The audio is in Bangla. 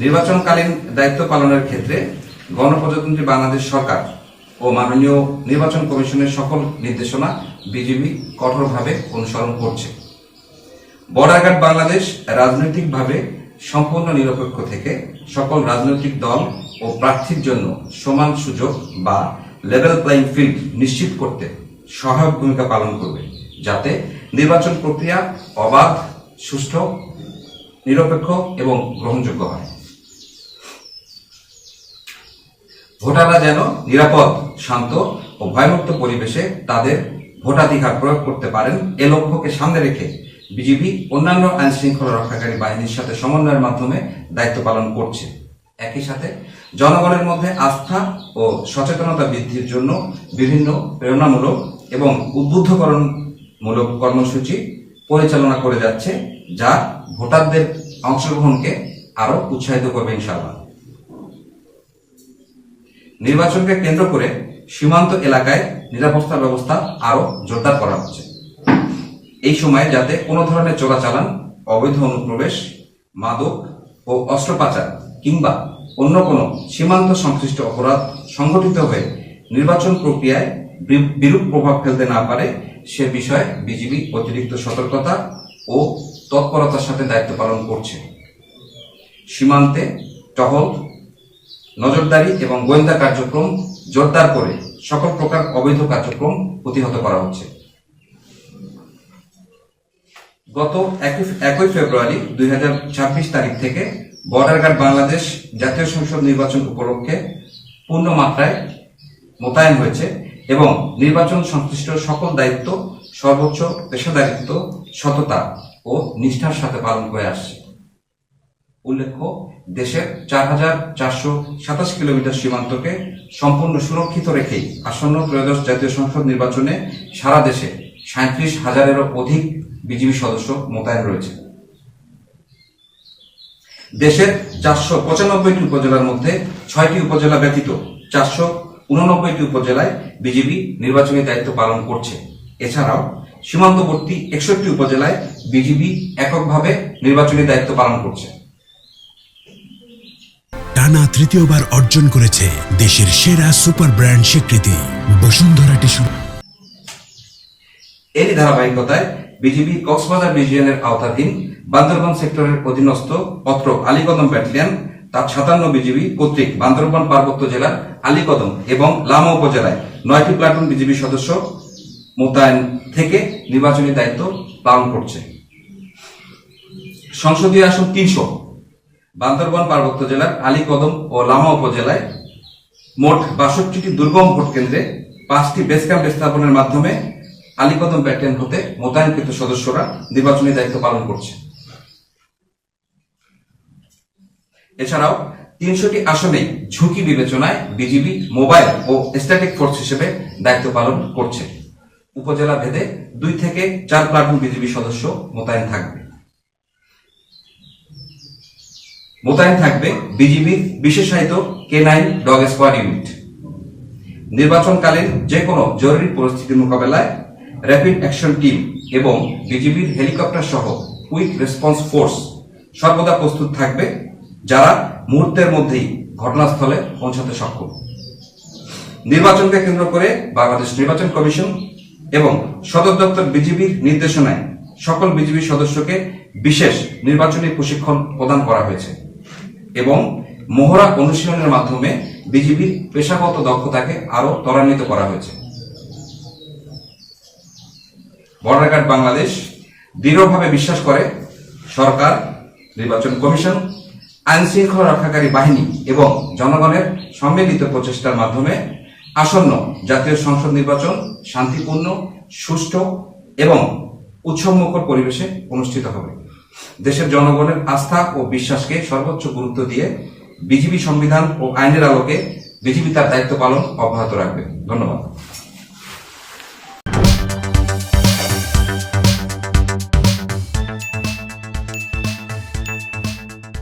নির্বাচনকালীন দায়িত্ব পালনের ক্ষেত্রে গণপ্রজাতন্ত্রী বাংলাদেশ সরকার ও মাননীয় নির্বাচন কমিশনের সকল নির্দেশনা বিজিবি কঠোরভাবে অনুসরণ করছে। বর্ডার গার্ড বাংলাদেশ রাজনৈতিকভাবে সম্পূর্ণ নিরপেক্ষ থেকে সকল রাজনৈতিক দল ও প্রার্থীর জন্য সমান সুযোগ বা লেভেল প্লেইং ফিল্ড নিশ্চিত করতে সহায়ক ভূমিকা পালন করবে, যাতে নির্বাচন প্রক্রিয়া অবাধ, সুষ্ঠু, নিরপেক্ষ এবং গ্রহণযোগ্য হয়। ভোটাররা যেন নিরাপদ, শান্ত ও ভয়মুক্ত পরিবেশে তাদের ভোটাধিকার প্রয়োগ করতে পারেন, এ লক্ষ্যকে সামনে রেখে বিজিবি অন্যান্য আইন শৃঙ্খলা রক্ষাকারী বাহিনীর সাথে সমন্বয়ের মাধ্যমে দায়িত্ব পালন করছে। একই সাথে জনগণের মধ্যে আস্থা ও সচেতনতা বৃদ্ধির জন্য বিভিন্ন প্রেরণামূলক এবং উদ্বুদ্ধকরণমূলক কর্মসূচি পরিচালনা করে যাচ্ছে, যা ভোটারদের অংশগ্রহণকে আরো উৎসাহিত করবে ইনশাআল্লাহ। নির্বাচনকে কেন্দ্র করে সীমান্ত এলাকায় নিরাপত্তা ব্যবস্থা আরো জোরদার করা হচ্ছে। এই সময়ে যাতে কোনো ধরনের চোরাচালান, অবৈধ অনুপ্রবেশ, মাদক ও অস্ত্র পাচার কিংবা অন্য কোনো সীমান্ত সংশ্লিষ্ট অপরাধ সংঘটিত হয়ে নির্বাচন প্রক্রিয়ায় বিরূপ প্রভাব ফেলতে না পারে, সে বিষয়ে বিজিবি অতিরিক্ত সতর্কতা ও তৎপরতার সাথে দায়িত্ব পালন করছে। সীমান্তে টহল, নজরদারি এবং গোয়েন্দা কার্যক্রম জোরদার করে সকল প্রকার অবৈধ কার্যক্রম প্রতিহত করা হচ্ছে। গত 1 ফেব্রুয়ারি 2026 তারিখ থেকে বর্ডার গার্ড বাংলাদেশ জাতীয় সংসদ নির্বাচন উপলক্ষে পূর্ণ মাত্রায় মোতায়েন হয়েছে এবং নির্বাচন সংশ্লিষ্ট সকল দায়িত্ব সর্বোচ্চ পেশাদারিত্ব, সততা ও নিষ্ঠার সাথে পালন করে আসছে। উল্লেখ্য, দেশের 4,427 কিলোমিটার সীমান্তকে সম্পূর্ণ সুরক্ষিত রেখেই আসন্ন ত্রয়োদশ জাতীয় সংসদ নির্বাচনে সারা দেশে 37,000-এরও অধিক বিজিবি সদস্য মোতায়েন রয়েছে। দেশের 495টি উপজেলার মধ্যে 6টি উপজেলা ব্যতীত 489টি উপজেলায় বিজিবি নির্বাচনী দায়িত্ব পালন করছে। এছাড়াও সীমান্তবর্তী 61টি উপজেলায় বিজিবি এককভাবে নির্বাচনী দায়িত্ব পালন করছে। টানা তৃতীয়বার অর্জন করেছে দেশের সেরা সুপার ব্র্যান্ড স্বীকৃতি বসুন্ধরা টিস্যু। এরই ধারাবাহিকতায় বিজিবি কক্সবাজার ডিভিশনের আওতাধীন বান্দরবান সেক্টরের অধীনস্থ অত্র আলীকদম ব্যাটালিয়ন তার 57 বিজিবি কর্তৃক বান্দরবান পার্বত্য জেলার আলীকদম এবং লামা উপজেলায় 9টি প্লাটুন বিজিবি সদস্য মোতায়েন থেকে নির্বাচনী দায়িত্ব পালন করছে। সংসদীয় আসন 300 বান্দরবান পার্বত্য জেলার আলীকদম ও লামা উপজেলায় মোট 62টি দুর্গম ভোট কেন্দ্রে 5টি বেস ক্যাম্প স্থাপনের মাধ্যমে আলীকদম ব্যাটালিয়ন হতে মোতায়েনকৃত সদস্যরা নির্বাচনী দায়িত্ব পালন করছে। এছাড়াও 300টি আসনেই ঝুঁকি বিবেচনায় বিজিবি মোবাইল ও স্ট্যাটিক ফোর্স হিসেবে দায়িত্ব পালন করছে। উপজেলা ভেদে 2 থেকে 4 প্লাটুন বিজিবি সদস্য মোতায়েন থাকবে বিজিবির বিশেষায়িত K9 ডগ স্কোয়াড ইউনিট। নির্বাচনকালীন যে কোনো জরুরি পরিস্থিতি মোকাবেলায় র্যাপিড অ্যাকশন টিম এবং বিজিবির হেলিকপ্টার সহ কুইক রেসপন্স ফোর্স সর্বদা প্রস্তুত থাকবে, যারা মুহূর্তের মধ্যেই ঘটনাস্থলে পৌঁছাতে সক্ষম। নির্বাচনকে কেন্দ্র করে বাংলাদেশ নির্বাচন কমিশন এবং সদর দপ্তর বিজিবির নির্দেশনায় সকল বিজিবি সদস্যকে বিশেষ নির্বাচনী প্রশিক্ষণ প্রদান করা হয়েছে এবং মহড়া অনুশীলনের মাধ্যমে বিজিবির পেশাগত দক্ষতাকে আরো ত্বরান্বিত করা হয়েছে। বর্ডার গার্ড বাংলাদেশ দৃঢ়ভাবে বিশ্বাস করে সরকার, নির্বাচন কমিশন, আইন শৃঙ্খলা রক্ষাকারী বাহিনী এবং জনগণের সম্মিলিত প্রচেষ্টার মাধ্যমে আসন্ন জাতীয় সংসদ নির্বাচন শান্তিপূর্ণ, সুষ্ঠু এবং উৎসবমুখর পরিবেশে অনুষ্ঠিত হবে। দেশের জনগণের আস্থা ও বিশ্বাসকে সর্বোচ্চ গুরুত্ব দিয়ে বিজিবি সংবিধান ও আইনের আলোকে বিজিবি তার দায়িত্ব পালন অব্যাহত রাখবে। ধন্যবাদ।